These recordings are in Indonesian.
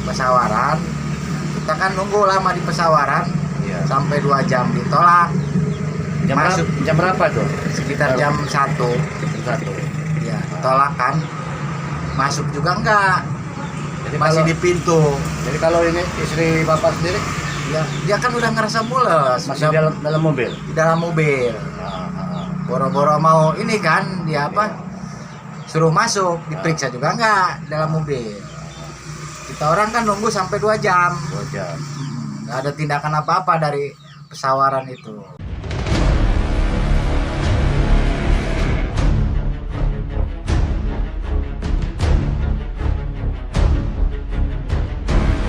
Pesawaran, kita kan nunggu lama di pesawaran, Iya. sampai 2 jam ditolak. Jam berapa tuh? Sekitar jam 1 Jam 1. ya, tolak kan. Masuk juga enggak, Jadi masih kalau, di pintu. jadi kalau ini istri bapak sendiri Ya, dia kan udah ngerasa mules, masih udah dalam mobil. di dalam mobil. Boro-boro mau ini kan, dia apa? Suruh masuk, diperiksa juga enggak dalam mobil. Kita orang kan nunggu sampai 2 jam. 2 jam. Nggak ada tindakan apa-apa dari pesawaran itu.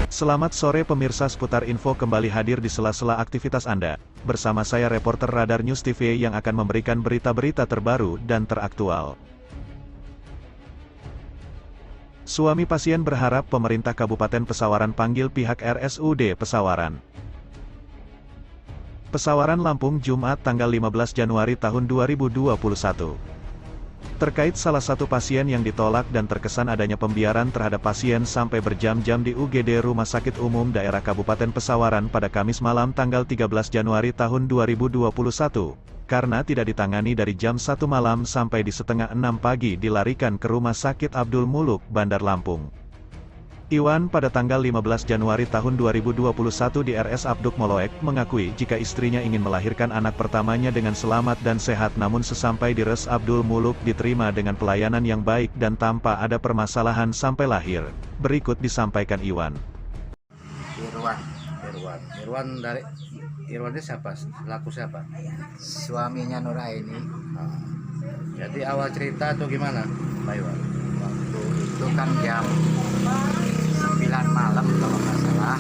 Selamat sore pemirsa, seputar info kembali hadir di sela-sela aktivitas Anda. Bersama saya reporter Radar News TV yang akan memberikan berita-berita terbaru dan teraktual. Suami pasien berharap pemerintah Kabupaten Pesawaran panggil pihak RSUD Pesawaran. Pesawaran Lampung, Jumat tanggal 15 Januari tahun 2021. Terkait salah satu pasien yang ditolak dan terkesan adanya pembiaran terhadap pasien sampai berjam-jam di UGD Rumah Sakit Umum Daerah Kabupaten Pesawaran pada Kamis malam tanggal 13 Januari tahun 2021, karena tidak ditangani dari jam 1 malam sampai di setengah 6 pagi dilarikan ke Rumah Sakit Abdul Muluk, Bandar Lampung. Iwan pada tanggal 15 Januari tahun 2021 di RS Abduk Moloek mengakui jika istrinya ingin melahirkan anak pertamanya dengan selamat dan sehat, namun sesampai di Res Abdul Muluk diterima dengan pelayanan yang baik dan tanpa ada permasalahan sampai lahir. Berikut disampaikan Iwan. Irwan dari Irwannya siapa? Laku siapa? Suaminya Nuraini. Jadi awal cerita tuh gimana, Pak Iwan? Waktu itu kan jam 9 malam kalau nggak salah,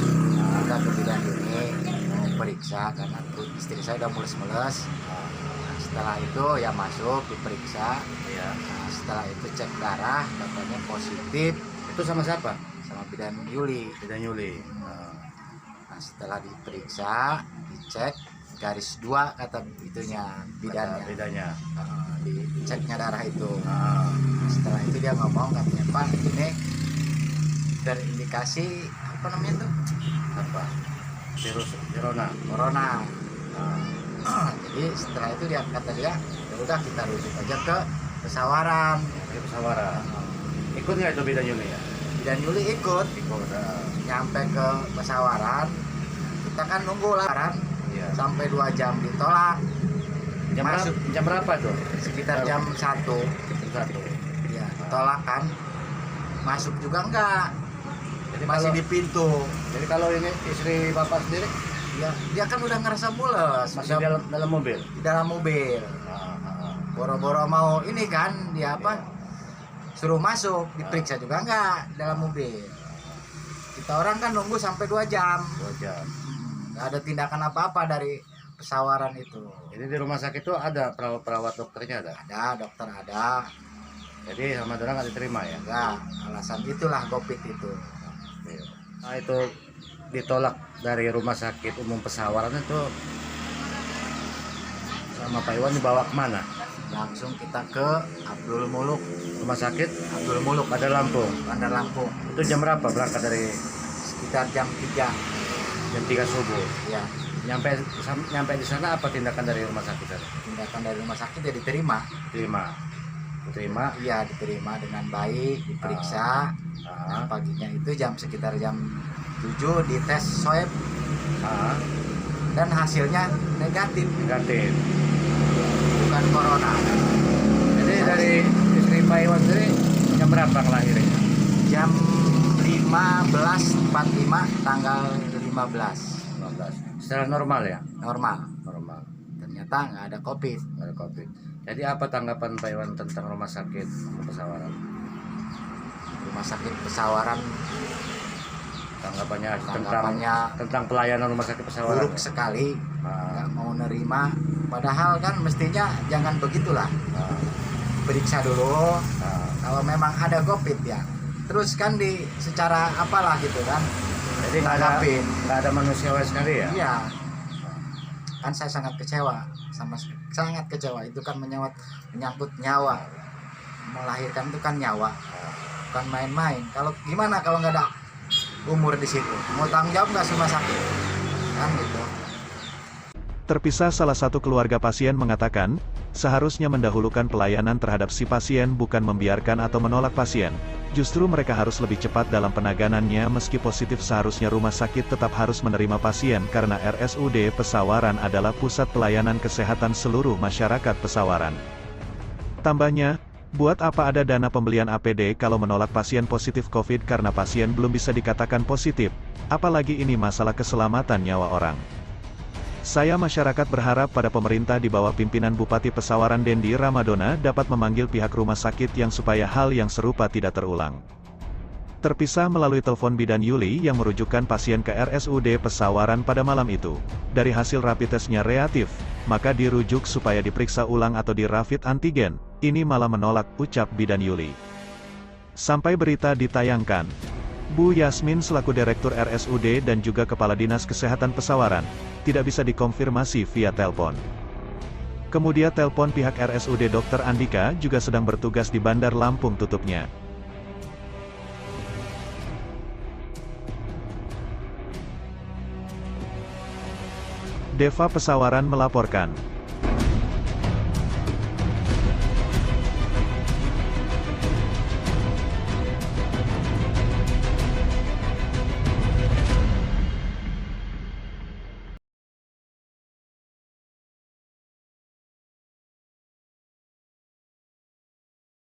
udah ke bidan ini mau periksa karena istri saya udah mules-mules. Nah, setelah itu ya masuk diperiksa. Iya. Nah, setelah itu cek darah, katanya positif Itu sama siapa? sama bidan Yuli. Bidan Yuli. Nah, setelah diperiksa, dicek garis 2 kata itunya bidannya. Bedanya. Diceknya darah itu. Setelah itu dia ngomong, katanya, Pak, ini terindikasi apa namanya tuh? Apa? Virus Corona. Jadi setelah itu dia kata dia, ya udah kita rujuk aja ke Pesawaran. Pesawaran. Ikut nggak itu Bidan Yuli ya? Dan Yuli ikut. Nyampe ke Pesawaran, kita kan nunggu lah Iya. sampai 2 jam ditolak. Jam berapa tuh? Sekitar jam 1 Jam 1. ya, tolak kan. Masuk juga enggak, Jadi masih kalau, di pintu. jadi kalau ini istri bapak sendiri Ya, dia kan udah ngerasa mules, masih udah dalam mobil. di dalam mobil. Boro-boro mau ini kan, dia apa? Suruh masuk, diperiksa juga enggak dalam mobil. Kita orang kan nunggu sampai 2 jam. 2 jam. Nggak ada tindakan apa-apa dari Pesawaran itu. Jadi di rumah sakit itu ada perawat dokternya ada. Ada dokter, ada. Jadi sama orang nggak diterima ya. Ya, alasan itulah COVID itu. Nah itu ditolak dari rumah sakit umum Pesawaran itu, sama Pak Iwan dibawa kemana? Langsung kita ke Abdul Muluk. Rumah sakit Abdul Muluk, Bandar Lampung. Bandar Lampung. Itu jam berapa berangkat dari Sekitar jam 3. jam 3 subuh? Ya, Nyampe di sana apa tindakan dari rumah sakit tadi? tindakan dari rumah sakit ya diterima. Diterima. Iya, diterima dengan baik, diperiksa. Ah, Paginya itu sekitar jam 7 dites swab dan hasilnya negatif, negatif. bukan corona. Jadi dari istri Pak Iwan sendiri jam berapa ngelahirin? Jam 15.45 tanggal 15. 15. Secara normal ya? Normal. Normal. Ternyata nggak ada COVID. Nggak ada COVID. Jadi apa tanggapan Pak Iwan tentang rumah sakit Pesawaran? Rumah sakit Pesawaran Tanggapannya tentang pelayanan rumah sakit Pesawaran buruk sekali, Ah, nggak mau nerima. Padahal kan mestinya jangan begitulah. ah, Periksa dulu, ah. kalau memang ada COVID ya. Terus kan secara apalah gitu kan. Jadi nggak ada manusiawi sekali ya? Iya. Kan saya sangat kecewa, sangat kecewa. Itu kan menyangkut nyawa, melahirkan itu kan nyawa, bukan main-main. Kalau gimana kalau nggak ada umur di situ, mau tanggung jawab nggak rumah sakit, kan gitu. Terpisah, salah satu keluarga pasien mengatakan, seharusnya mendahulukan pelayanan terhadap si pasien bukan membiarkan atau menolak pasien. Justru mereka harus lebih cepat dalam penanganannya. Meski positif, seharusnya rumah sakit tetap harus menerima pasien karena RSUD Pesawaran adalah pusat pelayanan kesehatan seluruh masyarakat Pesawaran. Tambahnya, buat apa ada dana pembelian APD kalau menolak pasien positif COVID karena pasien belum bisa dikatakan positif, apalagi ini masalah keselamatan nyawa orang. Saya masyarakat berharap pada pemerintah di bawah pimpinan Bupati Pesawaran Dendi Ramadona dapat memanggil pihak rumah sakit yang supaya hal yang serupa tidak terulang. Terpisah melalui telepon bidan Yuli yang merujukkan pasien ke RSUD Pesawaran pada malam itu. Dari hasil rapid testnya reaktif, maka dirujuk supaya diperiksa ulang atau di rapid antigen. Ini malah menolak, ucap bidan Yuli. Sampai berita ditayangkan, Bu Yasmin selaku Direktur RSUD dan juga Kepala Dinas Kesehatan Pesawaran tidak bisa dikonfirmasi via telepon. Kemudian telepon pihak RSUD Dr. Andika juga sedang bertugas di Bandar Lampung tutupnya. Deva Pesawaran melaporkan.